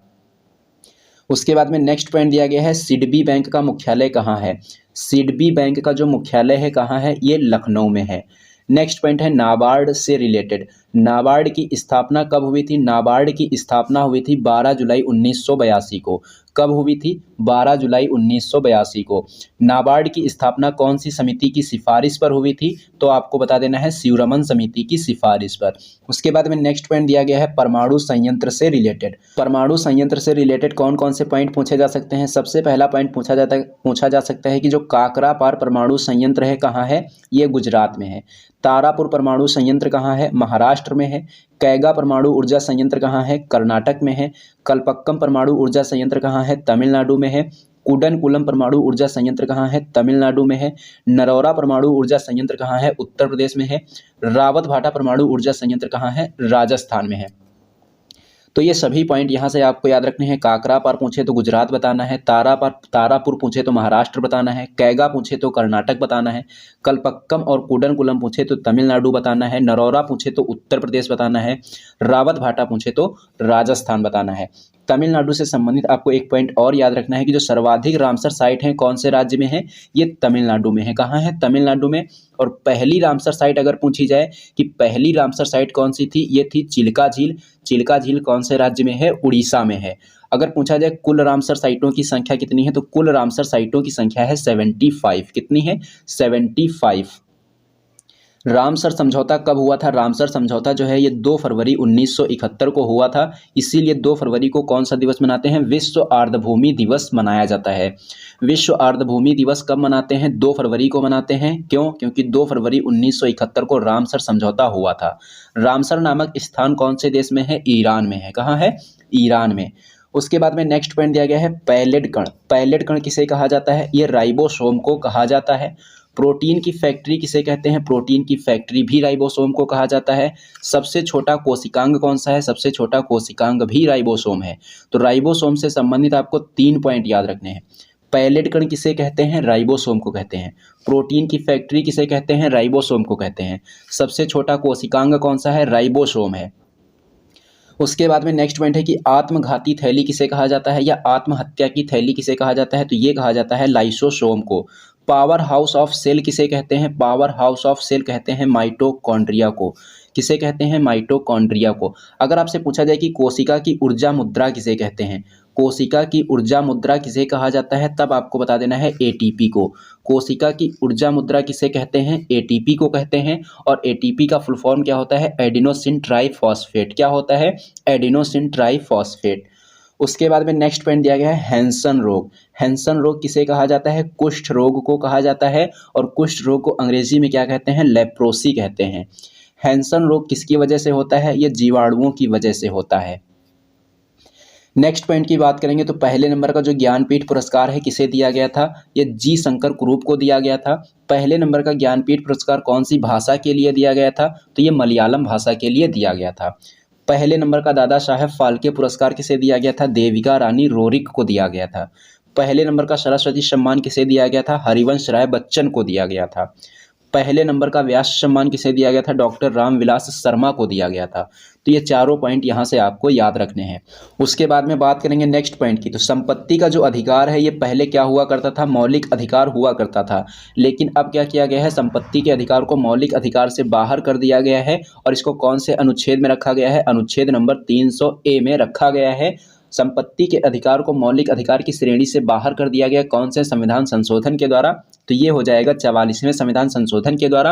उसके बाद में नेक्स्ट पॉइंट दिया गया है, सिडबी बैंक का मुख्यालय कहाँ है। सिडबी बैंक का जो मुख्यालय है कहाँ है, ये लखनऊ में है। नेक्स्ट पॉइंट है नाबार्ड से रिलेटेड, नाबार्ड की स्थापना कब हुई थी। नाबार्ड की स्थापना हुई थी 12 जुलाई 1982 को। कब हुई थी, 12 जुलाई 1982 को। नाबार्ड की स्थापना कौन सी समिति की सिफारिश पर हुई थी, तो आपको बता देना है शिवरमन समिति की सिफारिश पर। उसके बाद में नेक्स्ट पॉइंट दिया गया है परमाणु संयंत्र से रिलेटेड। परमाणु संयंत्र से रिलेटेड कौन कौन से पॉइंट पूछे जा सकते हैं। सबसे पहला पॉइंट पूछा जा सकता है कि जो काकरापार परमाणु संयंत्र है कहाँ है, ये गुजरात में है। तारापुर परमाणु संयंत्र कहाँ है, महाराष्ट्र में है। कैगा परमाणु ऊर्जा संयंत्र कहाँ है, कर्नाटक में है। कलपक्कम परमाणु ऊर्जा संयंत्र कहाँ है, तमिलनाडु में है। कुडनकुलम परमाणु ऊर्जा संयंत्र कहाँ है, तमिलनाडु में है। नरौरा परमाणु ऊर्जा संयंत्र कहाँ है, उत्तर प्रदेश में है। रावतभाटा परमाणु ऊर्जा संयंत्र कहाँ है, राजस्थान में है। तो ये सभी पॉइंट यहाँ से आपको याद रखने हैं। काकरापार पूछे तो गुजरात बताना है, तारापुर पूछे तो महाराष्ट्र बताना है, कैगा पूछे तो कर्नाटक बताना है, कलपक्कम और कुडनकुलम पूछे तो तमिलनाडु बताना है, नरौरा पूछे तो उत्तर प्रदेश बताना है, रावतभाटा पूछे तो राजस्थान बताना है। तमिलनाडु से संबंधित आपको एक पॉइंट और याद रखना है कि जो सर्वाधिक रामसर साइट हैं कौन से राज्य में है, ये तमिलनाडु में है। कहाँ है, तमिलनाडु में। और पहली रामसर साइट अगर पूछी जाए कि पहली रामसर साइट कौन सी थी, ये थी चिल्का झील। चिल्का झील कौन से राज्य में है, उड़ीसा में है। अगर पूछा जाए कुल रामसर साइटों की संख्या कितनी है, तो कुल रामसर साइटों की संख्या है 75। कितनी है, 75। रामसर समझौता कब हुआ था, रामसर समझौता जो है ये 2 फरवरी 1971 को हुआ था। इसीलिए 2 फरवरी को कौन सा दिवस मनाते हैं, विश्व आर्द्रभूमि दिवस मनाया जाता है। विश्व आर्द्रभूमि दिवस कब मनाते हैं, 2 फरवरी को मनाते हैं। क्यों, क्योंकि 2 फरवरी 1971 को रामसर समझौता हुआ था। रामसर नामक स्थान कौन से देश में है, ईरान में है। कहाँ है, ईरान में। उसके बाद में नेक्स्ट पॉइंट दिया गया है पैलेट कण। पैलेट कण किसे कहा जाता है, ये राइबोसोम को कहा जाता है। प्रोटीन की फैक्ट्री किसे कहते हैं, प्रोटीन की फैक्ट्री भी राइबोसोम को कहा जाता है। सबसे छोटा कोशिकांग कौन सा है, सबसे छोटा कोशिकांग भी राइबोसोम है। तो राइबोसोम से संबंधित आपको 3 पॉइंट याद रखने हैं। पैलेट कण किसे कहते हैं, राइबोसोम को कहते हैं। प्रोटीन की फैक्ट्री किसे कहते हैं, राइबोसोम को कहते हैं। सबसे छोटा कोशिकांग कौन सा है, राइबोसोम है। उसके बाद में नेक्स्ट पॉइंट है कि आत्मघाती थैली किसे कहा जाता है या आत्महत्या की थैली किसे कहा जाता है, तो ये कहा जाता है लाइसोसोम को। पावर हाउस ऑफ सेल किसे कहते हैं? पावर हाउस ऑफ सेल कहते हैं माइटोकॉन्ड्रिया को। किसे कहते हैं? माइटोकॉन्ड्रिया को। अगर आपसे पूछा जाए कि कोशिका की ऊर्जा मुद्रा किसे कहते हैं, कोशिका की ऊर्जा मुद्रा किसे कहा जाता है, तब आपको बता देना है एटीपी को। कोशिका की ऊर्जा मुद्रा किसे कहते हैं? एटीपी को कहते हैं। और एटीपी का फुल फॉर्म क्या होता है? Adenosine triphosphate. क्या होता है? Adenosine triphosphate. उसके बाद में नेक्स्ट पॉइंट दिया गया है हैंसन रोग। हैंसन रोग किसे कहा जाता है? कुष्ठ रोग को कहा जाता है। और कुष्ठ रोग को अंग्रेजी में क्या कहते हैं? लेप्रोसी कहते हैं। हैंसन रोग किसकी वजह से होता है? ये जीवाणुओं की वजह से होता है। नेक्स्ट पॉइंट की बात करेंगे तो पहले नंबर का जो ज्ञानपीठ पुरस्कार है किसे दिया गया था? ये जी शंकर कुरूप को दिया गया था। पहले नंबर का ज्ञानपीठ पुरस्कार कौन सी भाषा के लिए दिया गया था? तो ये मलयालम भाषा के लिए दिया गया था। पहले नंबर का दादा साहेब फाल्के पुरस्कार किसे दिया गया था? देविका रानी रोरिक को दिया गया था। पहले नंबर का सरस्वती सम्मान किसे दिया गया था? हरिवंश राय बच्चन को दिया गया था। पहले नंबर का व्यास सम्मान किसे दिया गया था? डॉक्टर रामविलास शर्मा को दिया गया था। तो ये चारों पॉइंट यहाँ से आपको याद रखने हैं। उसके बाद में बात करेंगे नेक्स्ट पॉइंट की। तो संपत्ति का जो अधिकार है ये पहले क्या हुआ करता था? मौलिक अधिकार हुआ करता था। लेकिन अब क्या किया गया है? संपत्ति के अधिकार को मौलिक अधिकार से बाहर कर दिया गया है। और इसको कौन से अनुच्छेद में रखा गया है? अनुच्छेद नंबर 300A में रखा गया है। संपत्ति के अधिकार को मौलिक अधिकार की श्रेणी से बाहर कर दिया गया। कौन से संविधान संशोधन के द्वारा? तो ये हो जाएगा 44वें संविधान संशोधन के द्वारा।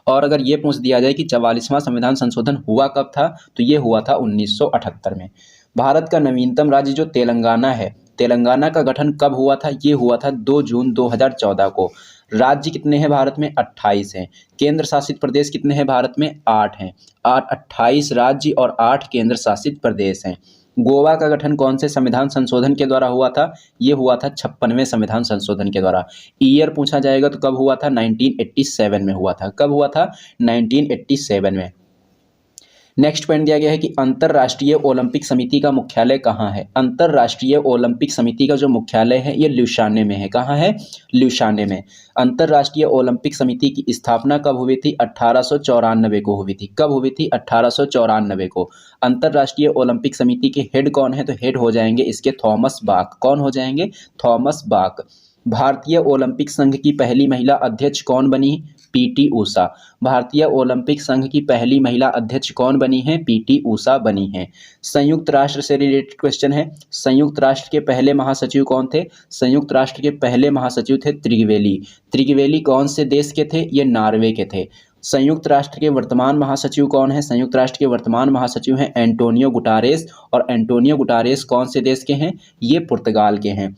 और अगर ये पूछ दिया जाए कि 44वां संविधान संशोधन हुआ कब था, तो ये हुआ था 1978 में। भारत का नवीनतम राज्य जो तेलंगाना है, तेलंगाना का गठन कब हुआ था? ये हुआ था 2 जून 2014 को। राज्य कितने हैं भारत में? 28 हैं। केंद्र शासित प्रदेश कितने हैं भारत में? 8 हैं। 28 राज्य और 8 केंद्र शासित प्रदेश हैं। गोवा का गठन कौन से संविधान संशोधन के द्वारा हुआ था? ये हुआ था 56वें संविधान संशोधन के द्वारा। ईयर पूछा जाएगा तो कब हुआ था? 1987 में हुआ था। कब हुआ था? 1987 में। नेक्स्ट पॉइंट दिया गया है कि अंतर्राष्ट्रीय ओलंपिक समिति का मुख्यालय कहाँ है? अंतर्राष्ट्रीय ओलंपिक समिति का जो मुख्यालय है ये ल्यूशाने में है। कहाँ है? ल्यूशाने में। अंतर्राष्ट्रीय ओलंपिक समिति की स्थापना कब हुई थी? 1894 को हुई थी। कब हुई थी? 1894 को। अंतर्राष्ट्रीय ओलंपिक समिति के हेड कौन है? तो हेड हो जाएंगे इसके थॉमस बाक। कौन हो जाएंगे? Thomas Bach. भारतीय ओलंपिक संघ की पहली महिला अध्यक्ष कौन बनी? पीटी ऊषा। भारतीय ओलंपिक संघ की पहली महिला अध्यक्ष कौन बनी है? पीटी ऊषा बनी है। संयुक्त राष्ट्र से रिलेटेड क्वेश्चन है। संयुक्त राष्ट्र के पहले महासचिव कौन थे? संयुक्त राष्ट्र के पहले महासचिव थे त्रिगवेली। त्रिगवेली कौन से देश के थे? ये नॉर्वे के थे। संयुक्त राष्ट्र के वर्तमान महासचिव कौन है? संयुक्त राष्ट्र के वर्तमान महासचिव हैं एंटोनियो गुटारेस। और एंटोनियो गुटारेस कौन से देश के हैं? ये पुर्तगाल के हैं।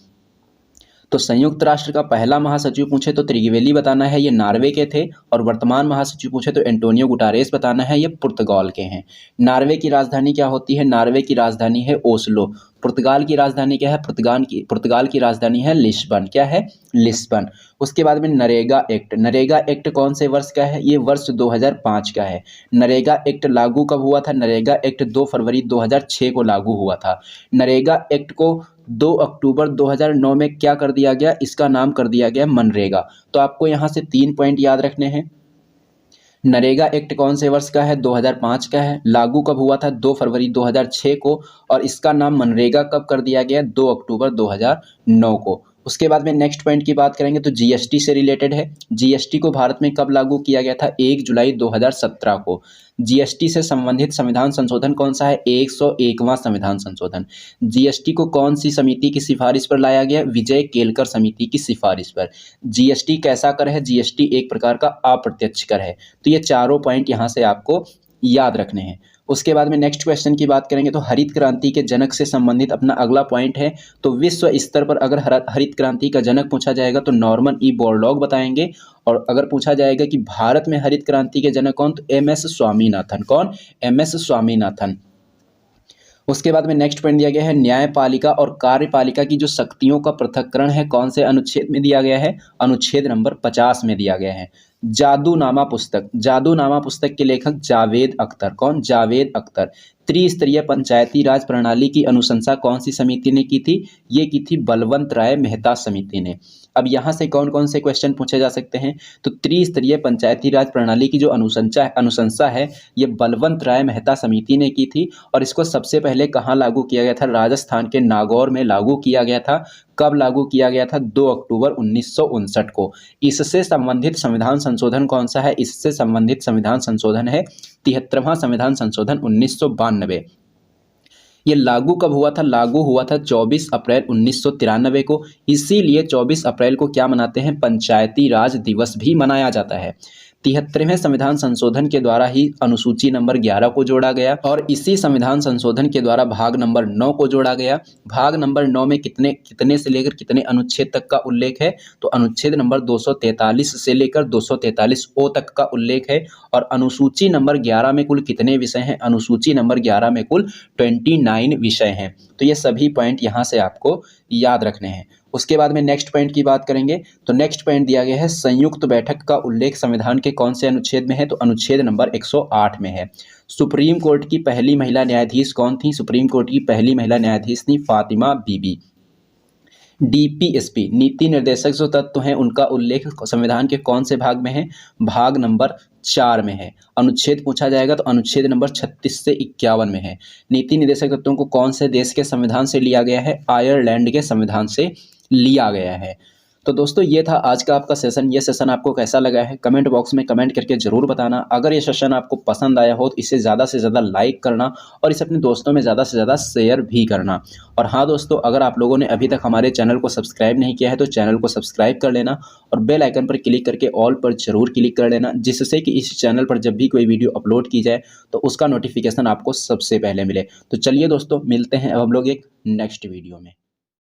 तो संयुक्त राष्ट्र का पहला महासचिव पूछे तो त्रिगवेली बताना है, ये नॉर्वे के थे। और वर्तमान महासचिव पूछे तो एंटोनियो गुटारेस बताना है, ये पुर्तगाल के हैं। नॉर्वे की राजधानी क्या होती है? नॉर्वे की राजधानी है ओस्लो। पुर्तगाल की राजधानी क्या है? पुर्तगाल की राजधानी है लिस्बन। क्या है? लिस्बन। उसके बाद में नरेगा एक्ट। नरेगा एक्ट कौन से वर्ष का है? ये वर्ष 2005 का है। नरेगा एक्ट लागू कब हुआ था? नरेगा एक्ट 2 फरवरी 2006 को लागू हुआ था। नरेगा एक्ट को 2 अक्टूबर 2009 में क्या कर दिया गया? इसका नाम कर दिया गया मनरेगा। तो आपको यहाँ से 3 पॉइंट याद रखने हैं। नरेगा एक्ट कौन से वर्ष का है? 2005 का है। लागू कब हुआ था? 2 फरवरी 2006 को। और इसका नाम मनरेगा कब कर दिया गया? 2 अक्टूबर 2009 को। उसके बाद में नेक्स्ट पॉइंट की बात करेंगे तो जीएसटी से रिलेटेड है। जीएसटी को भारत में कब लागू किया गया था? 1 जुलाई 2017 को। जीएसटी से संबंधित संविधान संशोधन कौन सा है? 101वां संविधान संशोधन। जीएसटी को कौन सी समिति की सिफारिश पर लाया गया? विजय केलकर समिति की सिफारिश पर। जीएसटी कैसा कर है? जीएसटी एक प्रकार का अप्रत्यक्ष कर है। तो ये चारों पॉइंट यहाँ से आपको याद रखने हैं। उसके बाद में नेक्स्ट क्वेश्चन की बात करेंगे तो हरित क्रांति के जनक से संबंधित अपना अगला पॉइंट है। तो विश्व स्तर पर अगर हरित क्रांति का जनक पूछा जाएगा तो नॉर्मन ई बोरलॉग बताएंगे। और अगर पूछा जाएगा कि भारत में हरित क्रांति के जनक कौन, तो एमएस स्वामीनाथन। कौन? एमएस स्वामीनाथन। उसके बाद में नेक्स्ट पॉइंट दिया गया है न्यायपालिका और कार्यपालिका की जो शक्तियों का पृथक्करण है कौन से अनुच्छेद में दिया गया है? अनुच्छेद नंबर 50 में दिया गया है। जादूनामा पुस्तक, जादूनामा पुस्तक के लेखक जावेद अख्तर। कौन? जावेद अख्तर। त्रिस्तरीय पंचायती राज प्रणाली की अनुशंसा कौन सी समिति ने की थी? ये की थी बलवंत राय मेहता समिति ने। अब यहाँ से कौन कौन से क्वेश्चन पूछे जा सकते हैं, तो त्रिस्तरीय पंचायती राज प्रणाली की जो अनुशंसा है ये बलवंत राय मेहता समिति ने की थी। और इसको सबसे पहले कहाँ लागू किया गया था, राजस्थान के नागौर में लागू किया गया था। कब लागू किया गया था, 2 अक्टूबर 1959 को। इससे संबंधित संविधान संशोधन कौन सा है, इससे संबंधित संविधान संशोधन है 73वां संविधान संशोधन 1992। ये लागू कब हुआ था, लागू हुआ था 24 अप्रैल 1993 को। इसीलिए 24 अप्रैल को क्या मनाते हैं, पंचायती राज दिवस भी मनाया जाता है। 73वें संविधान संशोधन के द्वारा ही अनुसूची नंबर 11 को जोड़ा गया और इसी संविधान संशोधन के द्वारा भाग नंबर 9 को जोड़ा गया। भाग नंबर 9 में कितने से लेकर कितने अनुच्छेद तक का उल्लेख है, तो अनुच्छेद नंबर 243 से लेकर 243 ओ तक का उल्लेख है। और अनुसूची नंबर 11 में कुल कितने विषय हैं, अनुसूची नंबर 11 में कुल 29 विषय हैं। तो ये सभी पॉइंट यहाँ से आपको याद रखने हैं। उसके बाद में नेक्स्ट पॉइंट की बात करेंगे, तो नेक्स्ट पॉइंट दिया गया है संयुक्त बैठक का उल्लेख संविधान के कौन से अनुच्छेद में है, तो अनुच्छेद नंबर 108 में है। सुप्रीम कोर्ट की पहली महिला न्यायाधीश कौन थी, सुप्रीम कोर्ट की पहली महिला न्यायाधीश थी फातिमा बीबी। डीपीएसपी नीति निर्देशक जो तत्व हैं उनका उल्लेख संविधान के कौन से भाग में है, भाग नंबर 4 में है। अनुच्छेद पूछा जाएगा तो अनुच्छेद नंबर 36 से 51 में है। नीति निर्देशक तत्वों को कौन से देश के संविधान से लिया गया है, आयरलैंड के संविधान से लिया गया है। तो दोस्तों ये था आज का आपका सेशन। ये सेशन आपको कैसा लगा है कमेंट बॉक्स में कमेंट करके ज़रूर बताना। अगर ये सेशन आपको पसंद आया हो तो इसे ज़्यादा से ज़्यादा लाइक करना और इसे अपने दोस्तों में ज़्यादा से ज़्यादा शेयर भी करना। और हाँ दोस्तों, अगर आप लोगों ने अभी तक हमारे चैनल को सब्सक्राइब नहीं किया है तो चैनल को सब्सक्राइब कर लेना और बेल आइकन पर क्लिक करके ऑल पर ज़रूर क्लिक कर लेना, जिससे कि इस चैनल पर जब भी कोई वीडियो अपलोड की जाए तो उसका नोटिफिकेशन आपको सबसे पहले मिले। तो चलिए दोस्तों, मिलते हैं अब हम लोग एक नेक्स्ट वीडियो में।